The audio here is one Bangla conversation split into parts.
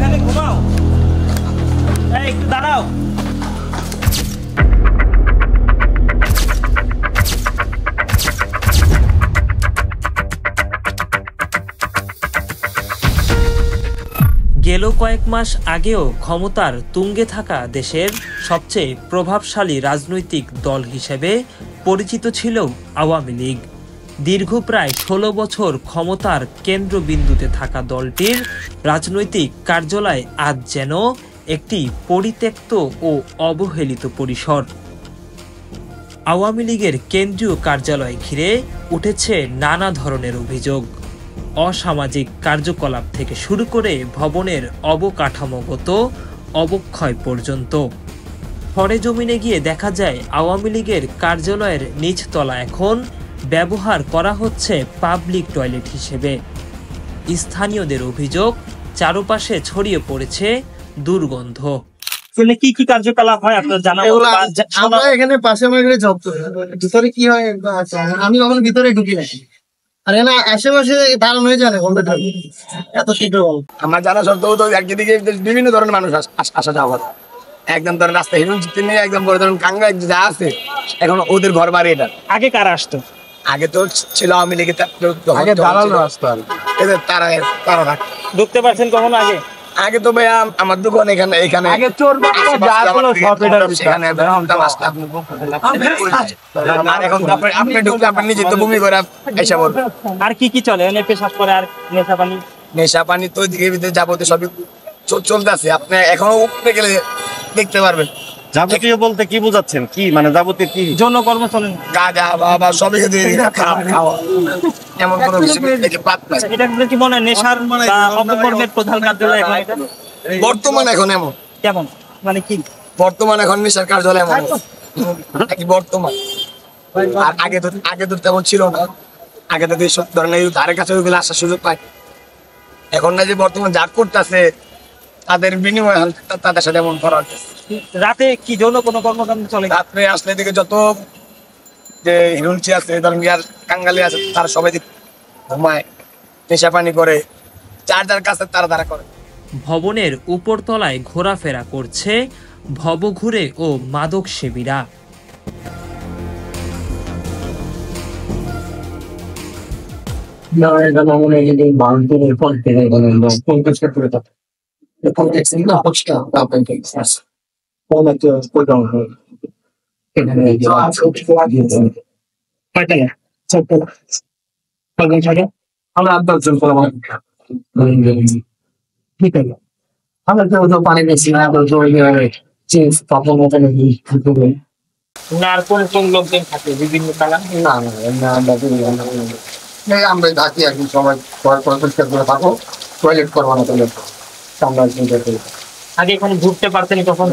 এখানে ঘুমাও? এই একটু দাঁড়াও। গেল কয়েক মাস আগেও ক্ষমতার তুঙ্গে থাকা দেশের সবচেয়ে প্রভাবশালী রাজনৈতিক দল হিসেবে পরিচিত ছিল আওয়ামী লীগ। দীর্ঘ প্রায় ১৬ বছর ক্ষমতার কেন্দ্রবিন্দুতে থাকা দলটির রাজনৈতিক কার্যালয় আজ যেন একটি পরিত্যক্ত ও অবহেলিত পরিসর। আওয়ামী লীগের কেন্দ্রীয় কার্যালয় ঘিরে উঠেছে নানা ধরনের অভিযোগ, অসামাজিক কার্যকলাপ থেকে শুরু করে ভবনের অবকাঠামোগত অবক্ষয় পর্যন্ত। সরেজমিনে গিয়ে দেখা যায় আওয়ামী লীগের কার্যালয়ের নিচতলা এখন ব্যবহার করা হচ্ছে পাবলিক টয়লেট হিসেবে। স্থানীয়দের অভিযোগ, চারপাশে ছড়িয়ে পড়েছে দুর্গন্ধ। কি কি কার্যকলাপ হয় আপনার জানা? আমরা এখানে পাশে আমাদের জব করি, ভিতরে কি হয় আমি কখনো ভিতরে ঢুকি না। আর এখানে আশেপাশে দাঁড়ানো হয়ে যায় এত শীঘ্র আমার জানা সত্ত্বেও তো একদিকে বিভিন্ন ধরনের মানুষ আসা যাওয়া করে। একদম ধরেন রাস্তা হিরোন নিয়ে একদম বড় ধরুন কাঙ্গা যা আছে এখন ওদের ঘর বাড়ি। এটা আগে কারা আসতো? আগে তো ছিল আওয়ামী লীগের তারা ঢুকতে পারছেন কখনো? আগে তো ভাই আমার দোকান এখানে আপনি ঢুকলে আপনি নিজে তো ভূমি করে এসে বলবেন। আর কি কি চলে? পেশাব করে আর নেশা পানি তো দিকে ভিতরে যাবতীয় সবই চলতেছে। আপনি এখনো উপরে গেলে দেখতে পারবেন। যাবতীয় বলতে কি বোঝাচ্ছেন? কি মানে যাবতীয় কি? যৌনকর্ম চলে, গাঁজা বাবা সবই খাওয়া এমন কোনো এটা কি মনে হয় নেশার অপকর্মের প্রধান কার্যালয় বর্তমান এখন এমন? কেমন মানে কি বর্তমান এখন নেশার কার্যালয় এমন বর্তমান। আর আগে তো তেমন ছিল না। আগে তো এইসব ধরনের ধারে কাছে ওইগুলো আসার সুযোগ পায়। এখন না যে বর্তমান যা করতেছে তাদের বিনিময় তাদের সাথে এমন করা হচ্ছে। রাতে কি যৌন কোনো কর্মকাণ্ড চলে? রাত্রে আসলে দিকে যত যে হিরুঞ্চি আছে ধরেন আর কাঙ্গালি আছে তারা সবাই ঘুমায়, নেশা পানি করে, যার কাছে তারা করে। ভবনের উপরতলায় ঘোরাফেরা করছে ভবঘুরে ও মাদক সেবীরা। আমরা 8-10 জন ঠিক আছে। আমরা তো পানি বেশি না আর কোন কোন লোকজন থাকে বিভিন্ন কালার? না আমরা থাকি আর কি, সবাই পরিষ্কার করে থাকো, টয়লেট করবো না তাহলে আমরা আগে এখানে ঢুকতে পারতেন কখন?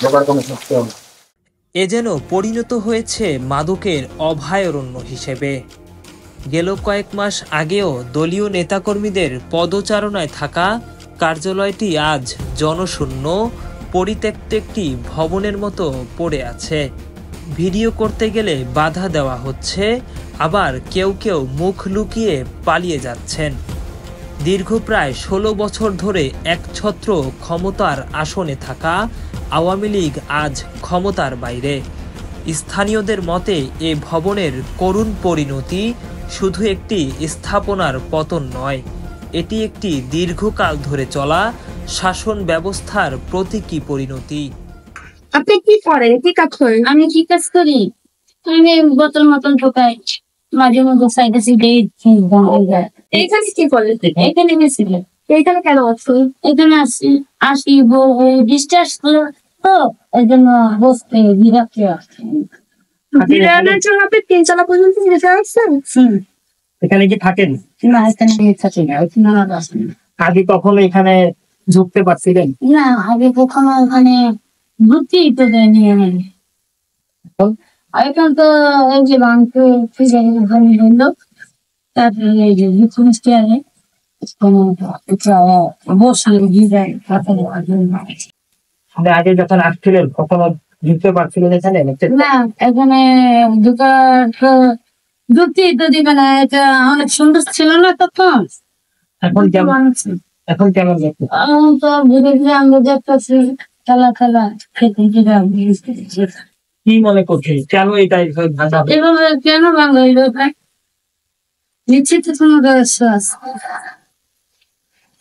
ঢোকার কোনো শক্তি হবে। এ যেন পরিণত হয়েছে মাদকের অভয়ারণ্য হিসেবে। গেল কয়েক মাস আগেও দলীয় নেতাকর্মীদের পদচারণায় থাকা কার্যালয়টি আজ জনশূন্য, পরিত্যক্ত একটি ভবনের মতো পড়ে আছে। ভিডিও করতে গেলে বাধা দেওয়া হচ্ছে, আবার কেউ কেউ মুখ লুকিয়ে পালিয়ে যাচ্ছেন। দীর্ঘ প্রায় ১৬ বছর ধরে একছত্র ক্ষমতার আসনে থাকা আওয়ামী লীগ আজ ক্ষমতার বাইরে। স্থানীয়দের মতে এ ভবনের করুণ পরিণতি শুধু একটি স্থাপনার পতন নয়, এটি একটি দীর্ঘকাল ধরে চলা শাসন ব্যবস্থার প্রতীকী পরিণতি। আপনি কি করেন? কি কাজ করেন? আমি কি কাজ করি? আমি বোতল মতন ঢোকাই, মাঝে মধ্যে সাইডে এখানে কি করেন? এখানে গেছিলেন? এখানে কেন আসছি? এখানে আসি ডিস্টার্স তো এই জন্য বসতে বিরক্তি আসছে। আপনি 3 তলা পর্যন্ত যেতে আসছেন? এখানে কি থাকেন? না, এখানে থাকি না। আগে কখনো এখানে ঢুকতে পারছিলেন? না, আগে কখনো ওখানে ঢুকতেই তো দেয়নি। এখন তো এই যে বাংকে হলো, তারপরে এই যে স্টেয়ারে বসে আগে যখন আসছিলেন কখনো ঢুকতে পারছিলেন এখানে? না, এখানে ঢুকতেই তো দিবে না। এটা অনেক সুন্দর ছিল না তখন। এখন কেমন? এখন কেমন লাগছে? এখন তো ধীরে ধীরে আমরা দেখতেছি খেলা খেলা খেতে খেতে কি মনে করছেন কেন এটা এইভাবে ভাঙা হলো? এভাবে কেন ভাঙা হইলো ভাই? নিশ্চিত কোনো রহস্য আছে,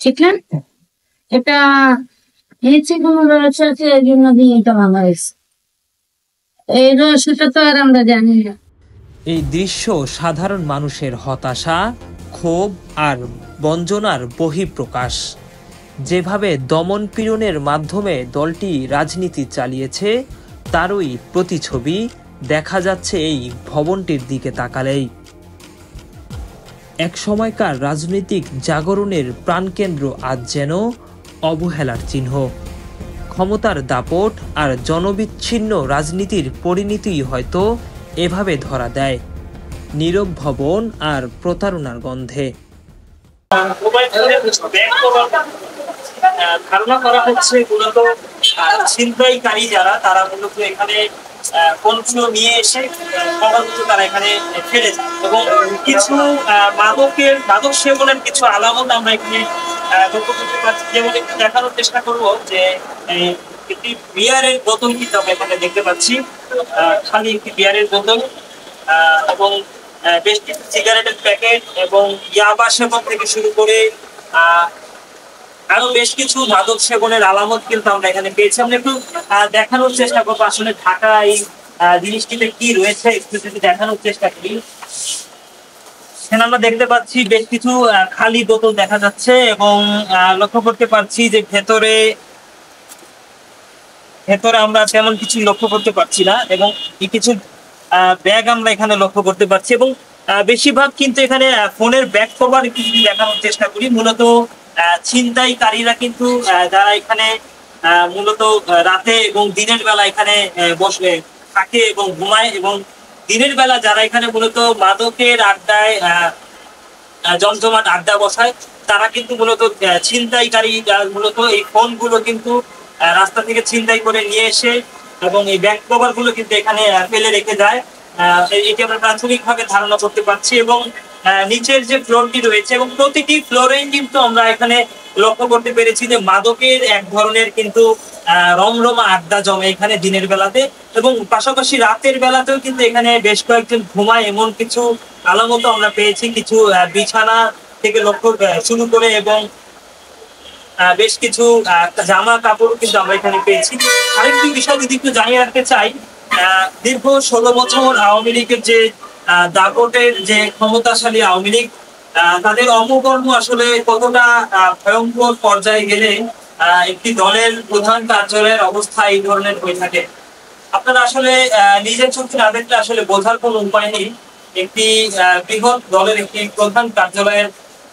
ঠিক না? এটা নিশ্চিত কোনো রহস্য আছে, এই জন্য দিয়ে এটা ভাঙা হয়েছে। এই রহস্যটা তো আর আমরা জানি না। এই দৃশ্য সাধারণ মানুষের হতাশা, ক্ষোভ আর বঞ্চনার বহিঃপ্রকাশ। যেভাবে দমন পীড়নের মাধ্যমে দলটি রাজনীতি চালিয়েছে তারই প্রতিছবি দেখা যাচ্ছে এই ভবনটির দিকে তাকালেই। এক সময়কার রাজনৈতিক জাগরণের প্রাণকেন্দ্র আজ যেন অবহেলার চিহ্ন। ক্ষমতার দাপট আর জনবিচ্ছিন্ন রাজনীতির পরিণতি হয়তো এভাবে ধরা দেয়, নীরব ভবন আর প্রতারণার গন্ধে। ধারণা করা হচ্ছে মূলত ছিনতাইকারী যারা, তারা মূলত এখানে পণ্য নিয়ে এসে সম্ভবত তারা এখানে ফেলে যায় এবং কিছু মাদক সেবনের কিছু আলামত আমরা এখানে লক্ষ্য করতে পারছি। যেমন একটু দেখানোর চেষ্টা করবো যে একটি বিয়ারের বোতল কিন্তু আমরা এখানে দেখতে পাচ্ছি, খালি একটি বিয়ারের বোতল এবং বেশ কিছু সিগারেটের প্যাকেট এবং ইয়াবা সেবন থেকে শুরু করে আরো বেশ কিছু মাদক সেবনের আলামত কিন্তু আমরা এখানে পেয়েছি। আমরা একটু দেখানোর চেষ্টা করবো আসলে ঢাকা এই জিনিসটিতে কি রয়েছে, একটু যদি দেখানোর চেষ্টা করি। এখানে আমরা দেখতে পাচ্ছি বেশ কিছু খালি বোতল দেখা যাচ্ছে এবং লক্ষ্য করতে পারছি যে ভেতরে আমরা তেমন কিছু লক্ষ্য করতে পারছি না এবং কিছু ব্যাগ আমরা এখানে লক্ষ্য করতে পারছি এবং বেশিরভাগ কিন্তু এখানে ফোনের ব্যাক কভার একটু যদি দেখানোর চেষ্টা করি। মূলত ছিনতাইকারীরা কিন্তু যারা এখানে মূলত রাতে এবং দিনের বেলা এখানে বসে থাকে এবং ঘুমায় এবং দিনের বেলা যারা এখানে মূলত মাদকের আড্ডায় জমজমাট আড্ডা বসায়, তারা কিন্তু মূলত ছিনতাইকারী মূলত এই ফোনগুলো কিন্তু রাস্তা থেকে ছিনতাই করে নিয়ে এসে এবং এই ব্যাক কভার গুলো কিন্তু এখানে ফেলে রেখে যায়। এটি আমরা প্রাথমিকভাবে ধারণা করতে পারছি এবং নিচের যে ফ্লোরটি রয়েছে এবং প্রতিটি ফ্লোরেই কিন্তু আমরা এখানে লক্ষ্য করতে পেরেছি যে মাদকের এক ধরনের কিন্তু রমরমা আড্ডা জমে এখানে দিনের বেলাতে এবং পাশাপাশি রাতের বেলাতেও কিন্তু এখানে বেশ কয়েকজন ঘুমায় এমন কিছু আলামত আমরা পেয়েছি। কিছু বিছানা থেকে লক্ষ্য শুরু করে এবং বেশ কিছু জামা কাপড় কিন্তু আমরা এখানে পেয়েছি। আরেকটি বিষয় যদি একটু জানিয়ে রাখতে চাই, দীর্ঘ 16 বছর আওয়ামী লীগের যে দাপটের যে ক্ষমতাশালী আওয়ামী লীগ, তাদের অপকর্ম আসলে কতটা ভয়ঙ্কর পর্যায়ে গেলে একটি দলের প্রধান কার্যালয়ের অবস্থা এই ধরনের হয়ে থাকে। আপনারা আসলে নিজের চোখে না দেখলে আসলে বোঝার কোনো উপায় নেই। একটি বৃহৎ দলের একটি প্রধান কার্যালয়ের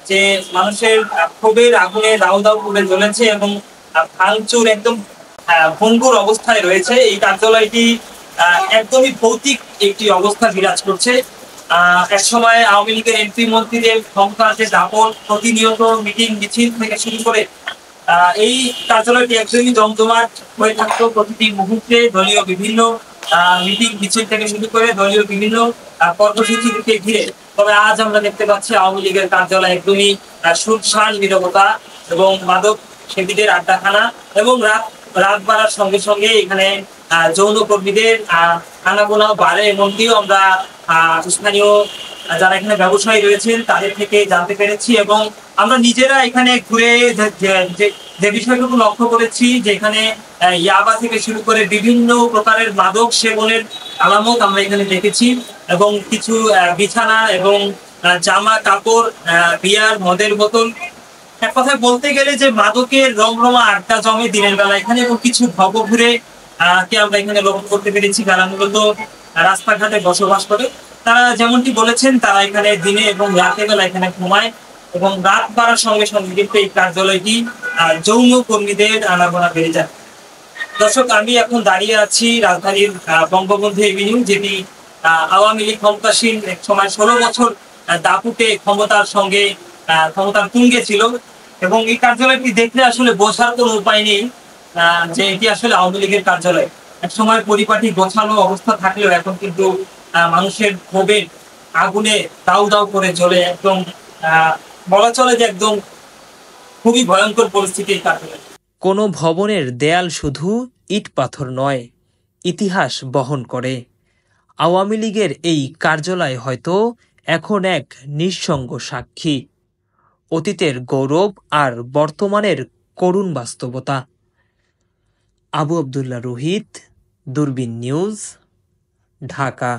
যে মানুষের ক্ষোভের আগুনে দাউ দাউ করে জ্বলেছে এবং ভাঙচুর একদম ভঙ্গুর অবস্থায় রয়েছে। এই কার্যালয়টি একদমই ভৌতিক একটি অবস্থা বিরাজ করছে। এক সময় আওয়ামী লীগের এমপি মন্ত্রীদের ক্ষমতার যে দাপট, প্রতিনিয়ত মিটিং মিছিল থেকে শুরু করে এই কার্যালয়টি একদমই জমজমাট হয়ে থাকতো। প্রতিটি মুহূর্তে দলীয় বিভিন্ন মিটিং মিছিল থেকে শুরু করে দলীয় বিভিন্ন কর্মসূচিকে ঘিরে। তবে আজ আমরা দেখতে পাচ্ছি আওয়ামী লীগের কার্যালয় একদমই সুনসান নীরবতা এবং মাদক সেবীদের আড্ডাখানা এবং রাত বাড়ার সঙ্গে সঙ্গে এখানে যৌন কর্মীদের আনাগোনা বাড়ে, এমনটিও আমরা স্থানীয় যারা এখানে ব্যবসায়ী রয়েছেন তাদের থেকে জানতে পেরেছি এবং আমরা নিজেরা এখানে ঘুরে যে বিষয়টুকু লক্ষ্য করেছি যে এখানে ইয়াবা থেকে শুরু করে বিভিন্ন প্রকারের মাদক সেবনের আলামত আমরা এখানে দেখেছি এবং কিছু বিছানা এবং জামা কাপড়, বিয়ার, মদের বোতল, এক কথায় বলতে গেলে যে মাদকের রমরমা আড্ডা জমে দিনের বেলা এখানে এবং কিছু ভবঘুরে কে আমরা এখানে লক্ষ্য করতে পেরেছি যারা মূলত রাস্তাঘাটে বসবাস করে। তারা যেমনটি বলেছেন তারা এখানে দিনে এবং রাতের বেলা এখানে ঘুমায় এবং রাত বাড়ার সঙ্গে সঙ্গে কিন্তু এই কার্যালয়টি যৌন কর্মীদের আনাগোনা বেড়ে যায়। দর্শক, আমি এখন দাঁড়িয়ে আছি রাজধানীর বঙ্গবন্ধু এভিনিউ, যেটি আওয়ামী লীগ ক্ষমতাসীন এক সময় 16 বছর দাপুটে ক্ষমতার তুঙ্গে ছিল এবং এই কার্যালয়টি দেখলে আসলে বোঝার কোনো উপায় নেই যে এটি আসলে আওয়ামী লীগের কার্যালয়। এক সময় পরিপাটি গোছানো অবস্থা থাকলেও এখন কিন্তু মানুষের ক্ষোভের আগুনে দাউ দাউ করে জ্বলে একদম বলা চলে যে একদম খুবই ভয়ঙ্কর পরিস্থিতির কারণে। কোনো ভবনের দেয়াল শুধু ইট পাথর নয়, ইতিহাস বহন করে। আওয়ামী লীগের এই কার্যালয় হয়তো এখন এক নিঃসঙ্গ সাক্ষী, অতীতের গৌরব আর বর্তমানের করুণ বাস্তবতা। আবু আবদুল্লাহ রোহিত, দূরবীন নিউজ, ঢাকা।